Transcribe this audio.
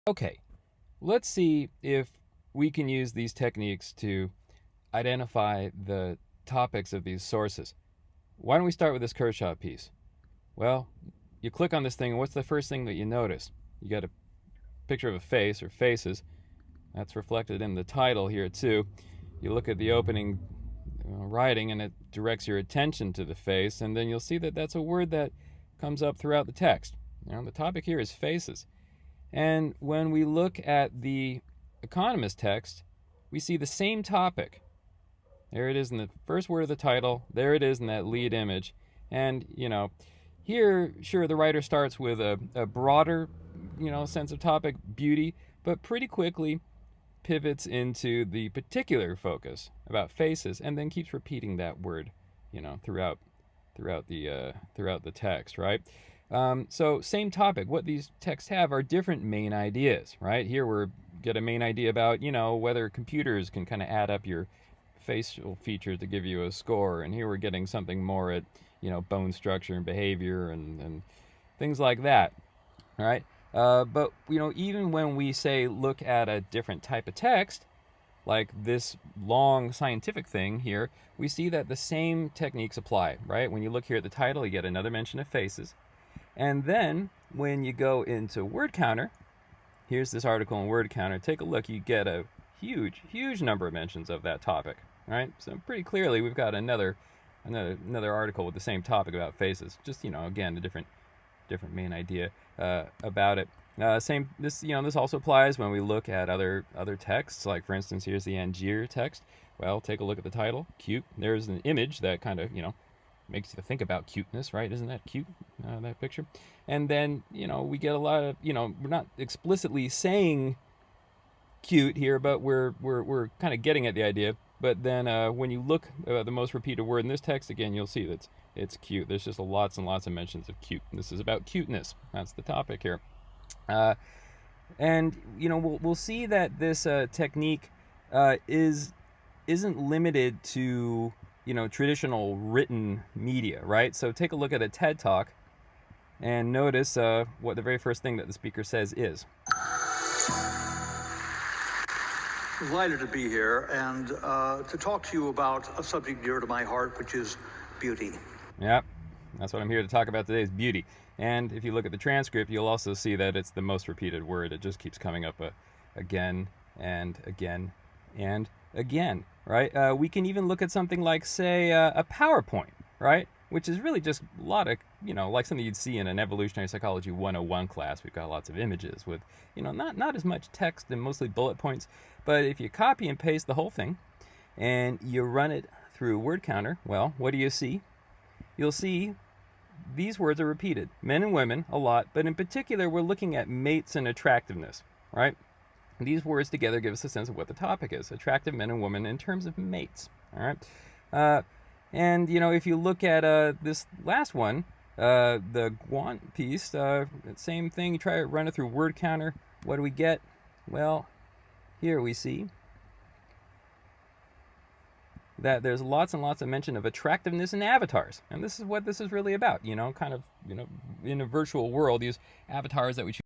Okay, let's see if we can use these techniques to identify the topics of these sources. Why don't we start with this Kershaw piece? Well, you click on this thing, and what's the first thing that you notice? You got a picture of a face or faces. That's reflected in the title here, too. You look at the opening writing, and it directs your attention to the face, and then you'll see that that's a word that comes up throughout the text. The topic here is faces. And when we look at the Economist text, we see the same topic. There it is in the first word of the title. There it is in that lead image. And, here, sure, the writer starts with a broader, sense of topic, beauty, but pretty quickly pivots into the particular focus about faces, and then keeps repeating that word, throughout the text, right? So same topic. What these texts have are different main ideas, right? Here we're get a main idea about whether computers can kind of add up your facial features to give you a score, and here we're getting something more at bone structure and behavior and things like that, right? But even when we say look at a different type of text, like this long scientific thing here, we see that the same techniques apply, right? When you look here at the title, you get another mention of faces. And then when you go into Word Counter, here's this article in Word Counter. Take a look. You get a huge number of mentions of that topic, right? So pretty clearly we've got another article with the same topic about faces. Just again, a different main idea about it. This also applies when we look at other texts. Like for instance, here's the Angier text. Well, take a look at the title. Cute. There's an image that kind of makes you think about cuteness, right? Isn't that cute, that picture? And then, we get a lot of, we're not explicitly saying cute here, but we're kind of getting at the idea. But then when you look at the most repeated word in this text, again, you'll see that it's cute. There's just lots and lots of mentions of cute. This is about cuteness. That's the topic here. And, we'll see that this technique isn't limited to traditional written media, right? So take a look at a TED Talk and notice what the very first thing that the speaker says is. Delighted to be here and to talk to you about a subject dear to my heart, which is beauty. Yep, that's what I'm here to talk about today, is beauty. And if you look at the transcript, you'll also see that it's the most repeated word. It just keeps coming up again and again and again, right? We can even look at something like, say, a PowerPoint, right? Which is really just a lot of, like something you'd see in an Evolutionary Psychology 101 class. We've got lots of images with, not as much text and mostly bullet points. But if you copy and paste the whole thing and you run it through Word Counter, well, what do you see? You'll see these words are repeated. Men and women, a lot, but in particular, we're looking at mates and attractiveness, right? These words together give us a sense of what the topic is. Attractive men and women in terms of mates, all right? And, if you look at this last one, the Gwant piece, same thing. You try to run it through Word Counter. What do we get? Well, here we see that there's lots and lots of mention of attractiveness in avatars. And this is what this is really about, in a virtual world, these avatars that we choose